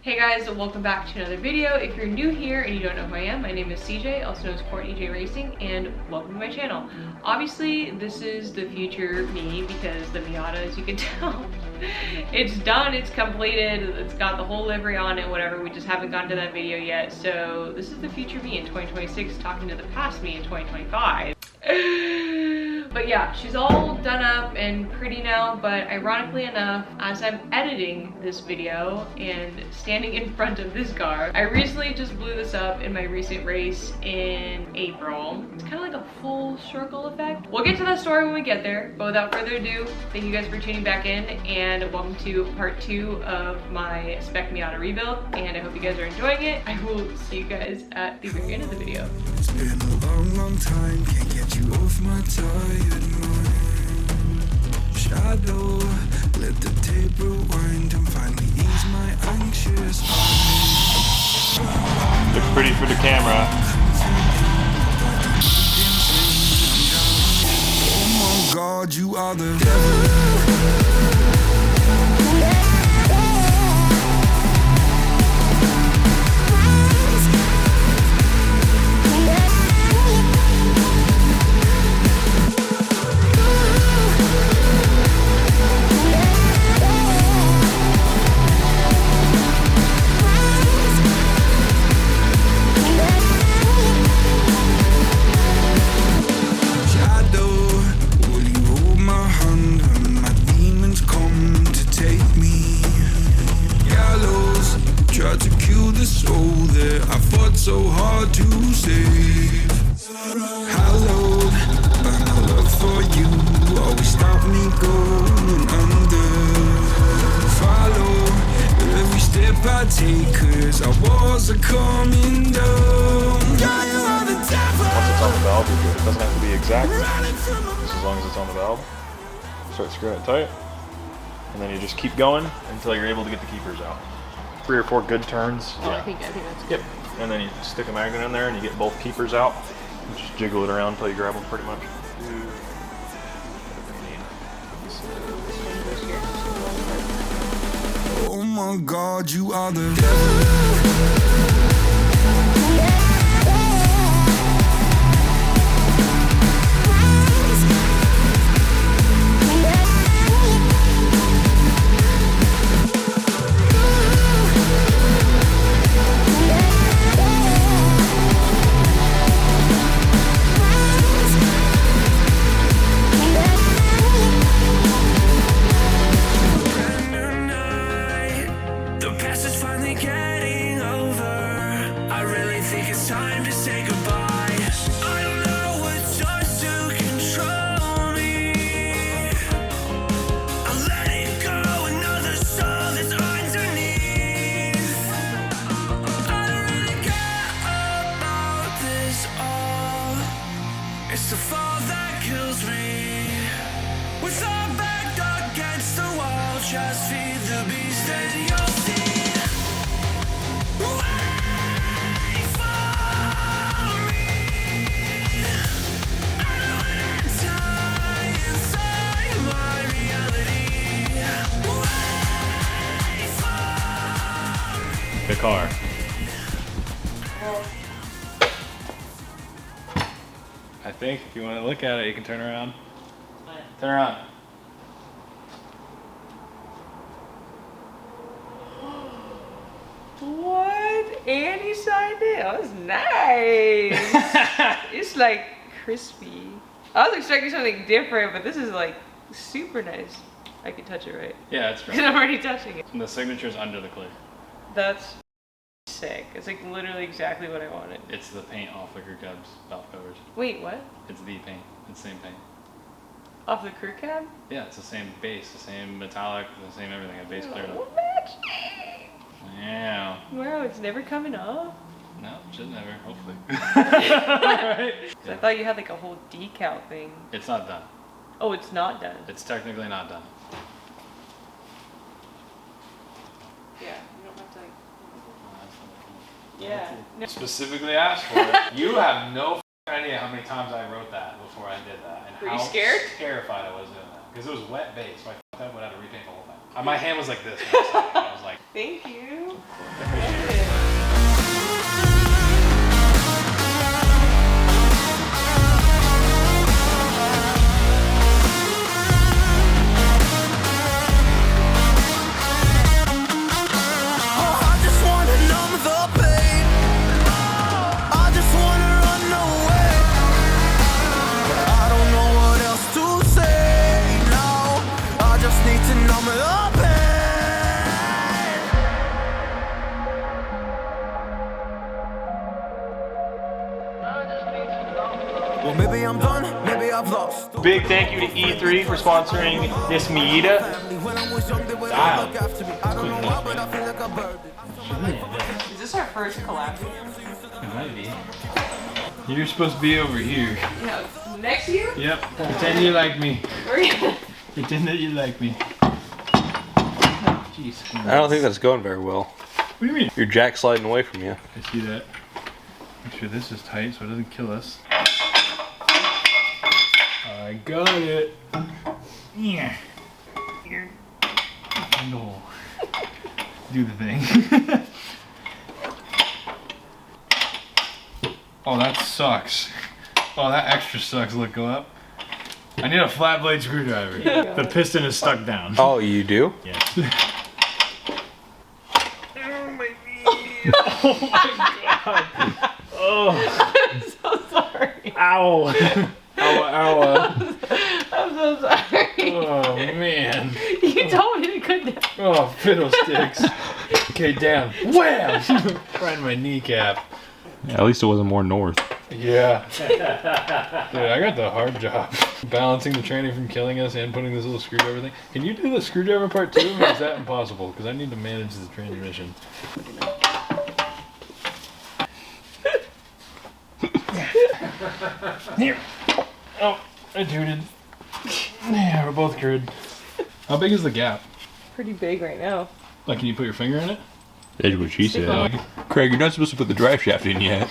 Hey guys, welcome back to another video. If you're new here and you don't know who I am, my name is CJ, also known as Courtney J Racing, and welcome to my channel. Obviously, this is the future me because the Miata, as you can tell, it's done, it's completed, it's got the whole livery on it, whatever. We just haven't gotten to that video yet. So this is the future me in 2026 talking to the past me in 2025. But yeah, she's all done up and pretty now, but ironically enough, as I'm editing this video and standing in front of this car, I recently just blew this up in my recent race in April. It's kind of like a full circle effect. We'll get to that story when we get there, but without further ado, thank you guys for tuning back in, and welcome to part 2 of my Spec Miata rebuild, and I hope you guys are enjoying it. I will see you guys at the very end of the video. It's been a long, long time, can't get you off my tired mind. Shadow, let the tape rewind and finally ease my anxious mind. Looks pretty for the camera. Oh my God, you are the devil. So hard to save. Hallowed by my love for you, always stop me going under. Follow every step I take, cause I was a coming down. Yeah, you are the devil. Once it's on the valve, you're good. It doesn't have to be exact, just as long as it's on the valve. Start screwing it tight, and then you just keep going until you're able to get the keepers out. 3 or 4 good turns. Oh, yeah. I think that's good. Yep. And then you stick a magnet in there and you get both keepers out. You just jiggle it around until you grab them pretty much. Oh my God, you are the devil. It's the fall that kills me. With our back against the wall, just feed the beast and you'll see. Wait for me. I know an tie inside my reality. Wait for me. The car. I think if you want to look at it, you can turn around. Turn around. What? And he signed it? That was nice. It's like crispy. I was expecting something different, but this is like super nice. I can touch it, right? Yeah, it's Because I'm already touching it. And the signature's under the clip. That's sick. It's like literally exactly what I wanted. It's the paint off the crew cab's valve covers. Wait, what? It's the paint. It's the same paint. Off the crew cab? Yeah, it's the same base, the same metallic, the same everything. A base clear. Oh, match. Yeah. Wow, it's never coming off? No, should never, hopefully. Right? I thought you had like a whole decal thing. It's not done. Oh, it's not done. It's technically not done. Yeah, you don't have to like... Yeah. No. Specifically asked for it. You have no idea how many times I wrote that before I did that. And Were you how scared? Terrified I was doing that. Because it was wet base, so I thought I would have to repaint the whole thing. My hand was like this when I said it. I was like, Thank you. Or maybe I'm done, maybe I've lost. Big thank you to E3 for sponsoring this Miata. Is this our first collab? It might be. You're supposed to be over here. No, next year? Yep. Pretend you like me. Pretend that you like me. Jeez. I don't think that's going very well. What do you mean? Your jack sliding away from you. I see that. Make sure this is tight so it doesn't kill us. I got it. Yeah. No. Do the thing. Oh, that sucks. Oh, that extra sucks. Look, go up. I need a flat blade screwdriver. The piston is stuck down. Oh, you do? Yeah. Oh. I'm so sorry. Ow. Ow, ow. I'm so sorry. Oh, man. You told me to cut down. Oh, fiddlesticks. Okay, down. Wham! Right in my kneecap. Yeah, at least it wasn't more north. Yeah. Dude, I got the hard job. Balancing the tranny from killing us and putting this little screwdriver thing. Can you do the screwdriver part too, or is that impossible? Because I need to manage the transmission. Here. Oh, I tooted. Yeah, we're both good. How big is the gap? Pretty big right now. Like, can you put your finger in it? That's what she said. Craig, you're not supposed to put the drive shaft in yet.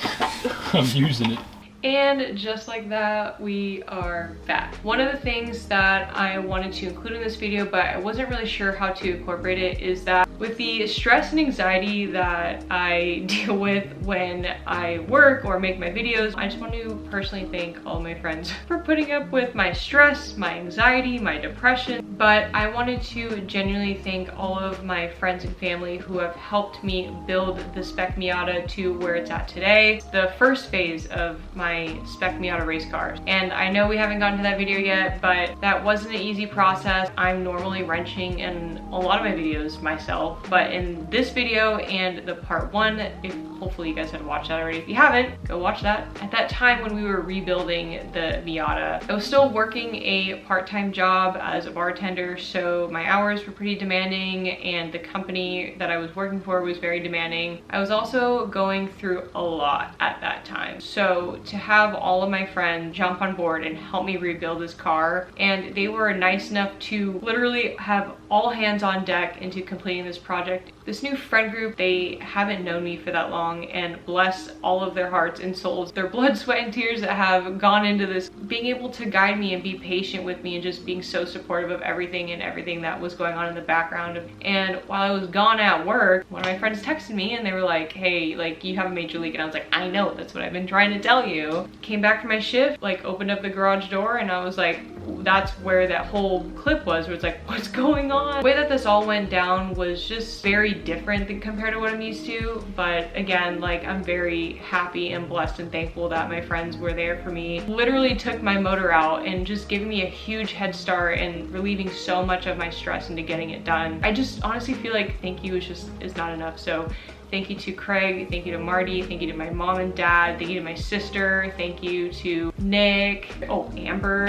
I'm using it. And just like that, we are back. One of the things that I wanted to include in this video, but I wasn't really sure how to incorporate it, is that with the stress and anxiety that I deal with when I work or make my videos, I just want to personally thank all my friends for putting up with my stress, my anxiety, my depression. But I wanted to genuinely thank all of my friends and family who have helped me build the Spec Miata to where it's at today. The first phase of my Spec Miata race car. And I know we haven't gotten to that video yet, but that wasn't an easy process. I'm normally wrenching in a lot of my videos myself, but in this video and the part one, if hopefully you guys had watched that already. If you haven't, go watch that. At that time when we were rebuilding the Miata, I was still working a part-time job as a bartender, so my hours were pretty demanding and the company that I was working for was very demanding. I was also going through a lot at that time. So to have all of my friends jump on board and help me rebuild this car, and they were nice enough to literally have all hands on deck into completing this project. This new friend group, they haven't known me for that long, and bless all of their hearts and souls, their blood, sweat, and tears that have gone into this, being able to guide me and be patient with me and just being so supportive of everything and everything that was going on in the background. And while I was gone at work, one of my friends texted me and they were like, hey, like, you have a major leak. And I was like, I know, that's what I've been trying to tell you. Came back from my shift, like opened up the garage door, and I was like, that's where that whole clip was, where it's like, what's going on? The way that this all went down was just very different than compared to what I'm used to. But again, like, I'm very happy and blessed and thankful that my friends were there for me. Literally took my motor out and just giving me a huge head start and relieving so much of my stress into getting it done. I just honestly feel like thank you is not enough. So thank you to Craig, thank you to Marty, thank you to my mom and dad, thank you to my sister, thank you to Nick, oh, Amber.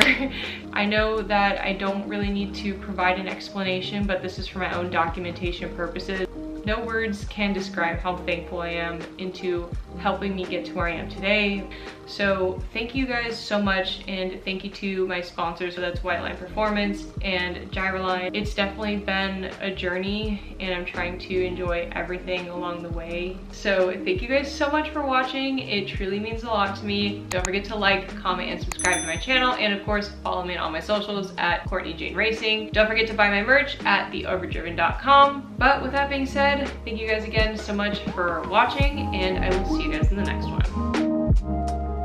I know that I don't really need to provide an explanation, but this is for my own documentation purposes. No words can describe how thankful I am into helping me get to where I am today. So thank you guys so much, and thank you to my sponsors. So that's White Line Performance and Gyroline. It's definitely been a journey, and I'm trying to enjoy everything along the way. So thank you guys so much for watching. It truly means a lot to me. Don't forget to like, comment, and subscribe to my channel, and of course follow me on all my socials at Courtney Jane Racing. Don't forget to buy my merch at theoverdriven.com. But with that being said, thank you guys again so much for watching, and I will see you guys in the next one.